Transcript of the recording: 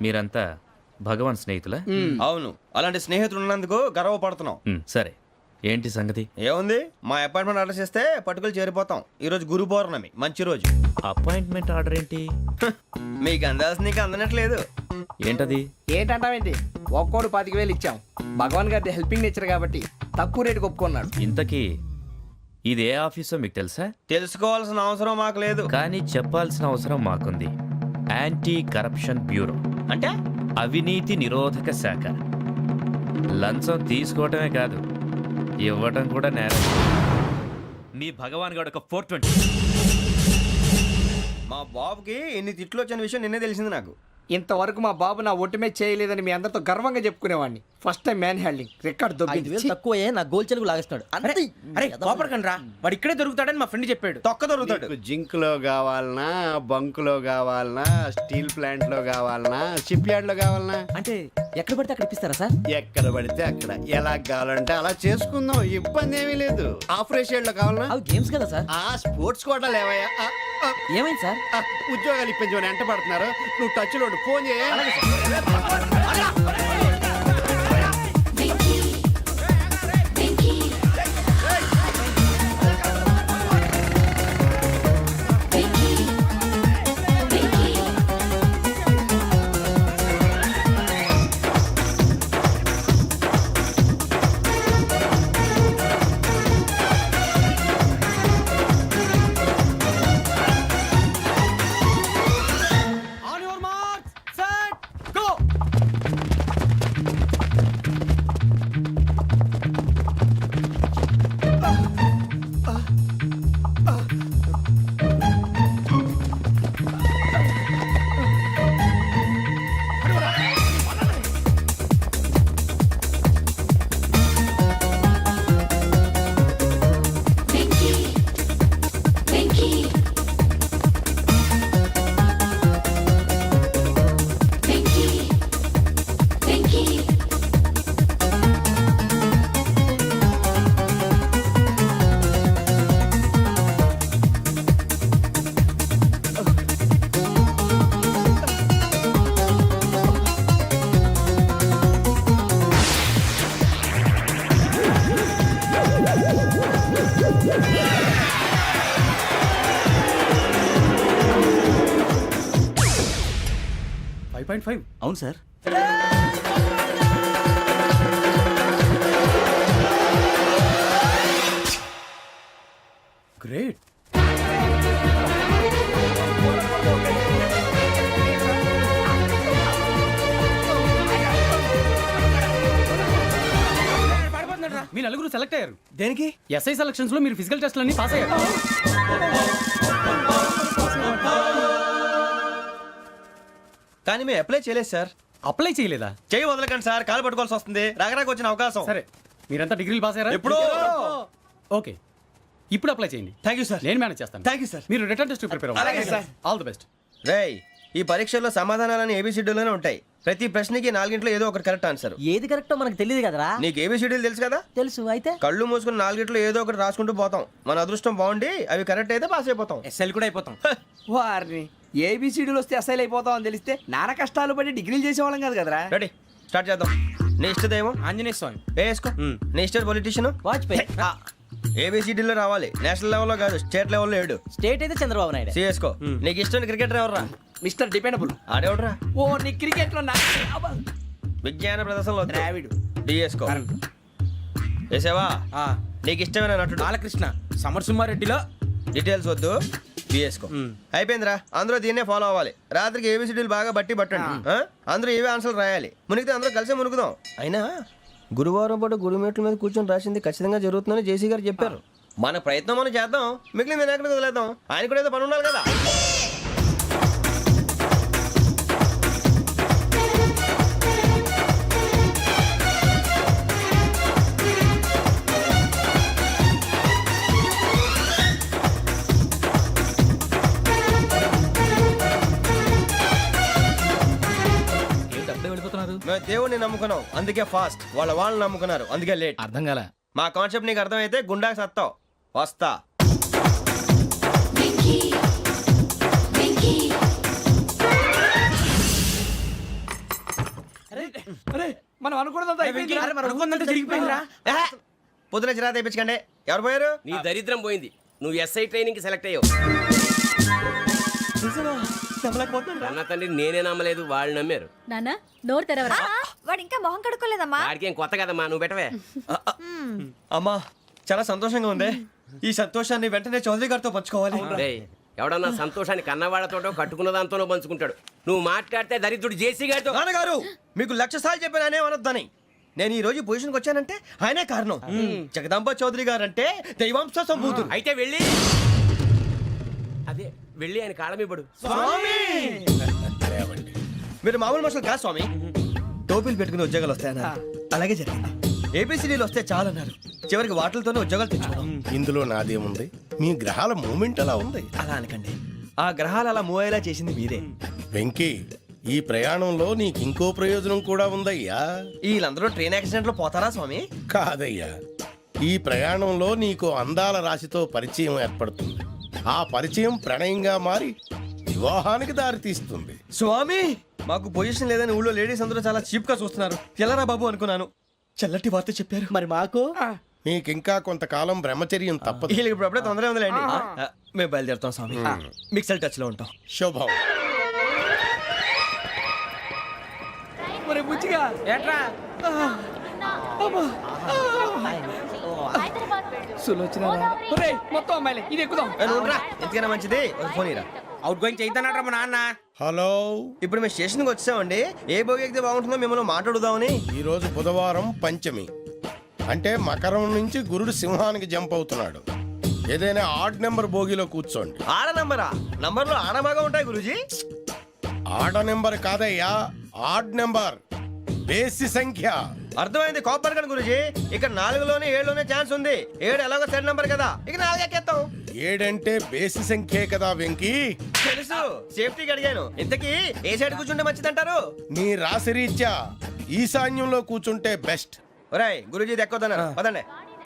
మీరంతా భగవాన్ స్నేహితులా? అవును, అలాంటి స్నేహితులు ఉన్నందుకు గర్వపడుతున్నాం. సరే, ఏంటి సంగతి? ఏముంది, మా అపాయింట్మెంట్ ఆర్డర్ చేస్తే పట్టుకులు చేరిపోతాం. ఈ రోజు గురు పౌర్ణమి, మంచి రోజు. అపాయింట్మెంట్ ఆర్డర్ ఏంటి? మీకు అందాల్సిన నీకు అందనట్లేదు. ఏంటది? ఏంటంటావేంటి? ఒక్కోడు 25,000 ఇచ్చాం. భగవాన్ గారి హెల్పింగ్ నేచర్ కాబట్టి తక్కువ రేటుకి ఒప్పుకున్నాడు. ఇంతకీ ఇది ఏ ఆఫీసో మీకు తెలుసా? తెలుసుకోవాల్సిన అవసరం మాకు లేదు. కానీ చెప్పాల్సిన అవసరం మాకుంది. యాంటీ కరప్షన్ బ్యూరో, అంటే అవినీతి నిరోధక శాఖ. లంచం తీసుకోవటమే కాదు, ఇవ్వటం కూడా నేరం. మీ భగవాన్ గారు ఒక 420. మా బాబుకి ఎన్ని తిట్లు వచ్చిన విషయం నిన్నే తెలిసింది నాకు. ఇంతవరకు మా బాబు నా ఒట్టుమే చేయలేదని మీ అందరితో గర్వంగా చెప్పుకునేవాడిని. First time man handing record దొబ్బింది. తక్కువ నా గోల్ చెలుగు లాగేస్తున్నాడు. అరే కోపడకండి రా, వాడు ఇక్కడే దొరుకుతాడని మా ఫ్రెండ్ చెప్పాడు. తొక్క దొరుకుతాడు. జింక్ లో కావాలనా, బంక్ లో కావాలనా, స్టీల్ ప్లాంట్ లో కావాలనా, షిప్ యార్డ్ లో కావాలనా, అంటే ఎక్కడ పడితే అక్కడ ఇప్పిస్తారా సార్? ఎక్కడ పడితే అక్కడ ఎలా కావాలంటే అలా చేసుకుందాం. ఇబ్బంది ఏమీ లేదు. ఆపరేషన్ లో కావాలనా? అవి గేమ్స్ కదా సార్. ఆ స్పోర్ట్స్ కోటా లేవయ్యా. ఏమైంది సార్? ఉద్యోగాలు ఇప్పించమని ఎంట పడుతున్నారు. నువ్వు టచ్ లో ఫోన్ చేయ. అవును సార్. గ్రేట్. మీ నలుగురు సెలెక్ట్ అయ్యారు. దేనికి? ఎస్ఐ సెలక్షన్స్ లో మీరు ఫిజికల్ టెస్ట్ అన్ని పాస్ అయ్యారు. కానీ మేము అప్లై చేయలేదు సార్. అప్లై చేయలేదా? చేయి వదలకండి సార్, కాలు పట్టుకోవాల్సి వస్తుంది. రాగరాకు వచ్చిన అవకాశం. సరే, మీరంతా డిగ్రీలు పాస్ అయ్యారా? ఎప్పుడో. ఓకే, ఇప్పుడు అప్లై చేయండి. Thank you sir. నేను మేనేజ్ చేస్తాను. Thank you sir. మీరు రిటర్న్ టెస్ట్ ప్రిపేర్ అలాగే అవ్వండి. సార్. All the best. రేయ్, ఈ పరీక్షల్లో సమాధానాలని ఏబిసిడ్యూల్లోనే ఉంటాయి. ప్రతి ప్రశ్నకి 4 ఏదో ఒకటి కరెక్ట్ ఆన్సర్. ఏది కరెక్టో మనకు తెలియదు కదరా. నీకు ఏబిసిడ్యూల్ తెలుసు కదా? తెలుసు. అయితే కళ్ళు మూసుకుని 4 ఏదో ఒకటి రాసుకుంటూ పోతాం. మన అదృష్టం బాగుండి అవి కరెక్ట్ అయితే పాస్ అయిపోతాం. ఎస్ఎల్ కూడా అయిపోతాం. వారిని ఏబిసిడీలు వస్తే అసైల్ అయిపోతాం అని తెలిస్తే నాన్న కష్టాలు పడి డిగ్రీలు చేసేవాళ్ళం కాదు కదరా. రెడీ, స్టార్ట్ చేద్దాం. నీ ఇష్టదేమో ఆంజనేయ స్వామి. వేసుకో. నీ ఇష్ట పొలిటీషియన్ వాజ్పేయి. ఏబిసిడీలో రావాలి. నేషనల్ లెవెల్లో కాదు, స్టేట్ లెవెల్లో 7. స్టేట్ అయితే చంద్రబాబు నాయుడు. సిఎస్కో. నీకు ఇష్టం క్రికెటర్ ఎవర్రా? Mister dependable. ఆడేవడరా? ఓ నీ క్రికెట్ లో విజ్ఞాన ప్రదర్శనలో ద్రావిడు. డిఎస్కో. వేసావా? నీకు ఇష్టమైన నటుడు? బాలకృష్ణ. సమర్ సుమారెడ్డిలో డీటెయిల్స్ వద్దు, బిఎస్కో. అయిపోయిందిరా. అందరూ దీన్నే ఫాలో అవ్వాలి. రాత్రికి ఏబిసిడీలు బాగా బట్టి పట్టండి. అందరూ ఏవే ఆన్సర్లు రాయాలి. మునిగితే అందరూ కలిసి మునుగుదాం. అయినా గురువారం పాటు గురుమేట్ల మీద కూర్చొని రాసింది ఖచ్చితంగా జరుగుతుందని జేసీ గారు చెప్పారు. మన ప్రయత్నం మనం చేద్దాం, మిగిలింది ఎక్కడికి వదిలేద్దాం. ఆయన కూడా ఏదో పని ఉండాలి కదా. మేము దేవుడిని నమ్ముకున్నాం, అందుకే ఫాస్ట్. వాళ్ళని నమ్ముకున్నారు, అందుకే లేట్. అర్థం కాల. మా కాన్సెప్ట్ నీకు అర్థమైతే గుండాకి సత్తావు. వస్తా. అరే మనం అనుకున్నదంతా అయిపోయింది. అరే, మనం అనుకున్నదంతా జరిగిపోయిందిరా. పొద్దున చిరా తెప్పించకండి. ఎవరు పోయారు? నీ దరిద్రం పోయింది. నువ్వు ఎస్ఐ ట్రైనింగ్ సెలెక్ట్ అయ్యావు. అన్న తండ్రి నేనే నమ్మలేదు, వాళ్ళు నమ్మారు. నాన్న నోరు తెరవరా. వాడు ఇంకా మొహం కడుక్కోలేదమ్మా. వాడికి ఏం కొత్త కదమ్మా, నువ్వు పెట్టవే. అమ్మా చాలా సంతోషంగా ఉంది. ఈ సంతోషాన్ని వెంటనే చౌదరి గారితో పంచుకోవాలి. రేయ్, ఎవడన్నా సంతోషాన్ని కన్నవాళ్లతోటో కట్టుకున్న దాంతోనో పంచుకుంటాడు. నువ్వు మాట్లాడితే దరిద్రుడు జేసీ గారితో. నాన్నగారు మీకు 1,00,000 సార్లు చెప్పానే అనొద్దని. నేను ఈ రోజు పొజిషన్కి వచ్చానంటే ఆయనే కారణం. జగదాంబ చౌదరి గారు అంటే దైవాంశ సంభూతుడు. అయితే వెళ్ళి అదే వెళ్ళి ఆయన కాళ్ళమివ్వడు. మీరు మామూలు మనుషులు కాదు స్వామి. టోపీలు పెట్టుకుని ఉద్యోగాలు వస్తాయన్నారు, అలాగే జరిగింది. ఏపీసీడీలు వస్తే చాలన్నారు, చివరికి వాటిలతోనే ఉద్యోగాలు తెచ్చుకున్నాం. ఇందులో నాదేముంది? మీ గ్రహాల మూమెంట్ అలా ఉంది. అలా అనకండి, ఆ గ్రహాలు అలా మూవ్ అయ్యేలా చేసింది మీరే. వెంకీ, ఈ ప్రయాణంలో నీకు ఇంకో ప్రయోజనం కూడా ఉందయ్యా. వీళ్ళందరూ ట్రైన్ యాక్సిడెంట్ లో పోతారా స్వామి? కాదయ్యా, ఈ ప్రయాణంలో నీకు అందాల రాశితో పరిచయం ఏర్పడుతుంది. ఆ పరిచయం ప్రణయంగా మారి వివాహానికి దారితీస్తుంది. స్వామి మాకు పొజిషన్ లేదని ఊళ్ళో లేడీస్ అందరూ చాలా చీప్ గా చూస్తున్నారు. ఎలారా బాబు అనుకున్నాను. చల్లటి వార్త చెప్పారు. మరి మాకు నీకింకా కొంతకాలం బ్రహ్మచర్యం తప్పదు. వీళ్ళకి ఇప్పుడు అప్పుడే తొందరగా ఉందిలేండి. మేము బయలుదేరుతాం స్వామి. మిక్సల్ టచ్ లో ఉంటాం. శుభం. మరి బుచ్చిగా ఏట్రా సులోచన మొత్తం అమ్మాయిలే, ఇది ఎక్కుదాం. ఎందుకైనా మంచిది ఒక ఫోన్ ఇరా. అవుట్ గోయింగ్ చేద్దానట్రా మా నాన్న. హలో, ఇప్పుడు మేము స్టేషన్కి వచ్చామండి. ఏ బోగి ఎక్కితే బాగుంటుందో మిమ్మల్ని మాట్లాడుదామని. ఈరోజు బుధవారం పంచమి, అంటే మకరం నుంచి గురుడు సింహానికి జంప్ అవుతున్నాడు. ఏదైనా ఆడ్ నెంబర్ బోగిలో కూర్చోండి. ఆడ నంబరా? నంబర్లో ఆడ బాగా ఉంటాయి గురూజీ. ఆడ నెంబర్ కాదయ్యా, ఆడ్ నెంబర్, బేసి సంఖ్య. అర్థమైంది కాపర్ కానీ గురూజీ. ఇక్కడ 4లోనే 7లోనే ఛాన్స్ ఉంది. 7 ఎలాగో సెడ్ నంబర్ కదా, ఇక 4 ఎక్కేస్తాం. 7 అంటే బేసి సంఖ్యే కదా వెంకీ. తెలుసు, సేఫ్టీకి అడిగాను. ఇంతకీ ఏ సైడ్ కూర్చుంటే మంచిదంటారు? నీ రాశి రీత్యా ఈశాన్యంలో కూర్చుంటే బెస్ట్. ఒరేయ్ గురూజీ ఎక్కొద్దన్నారు పదండి.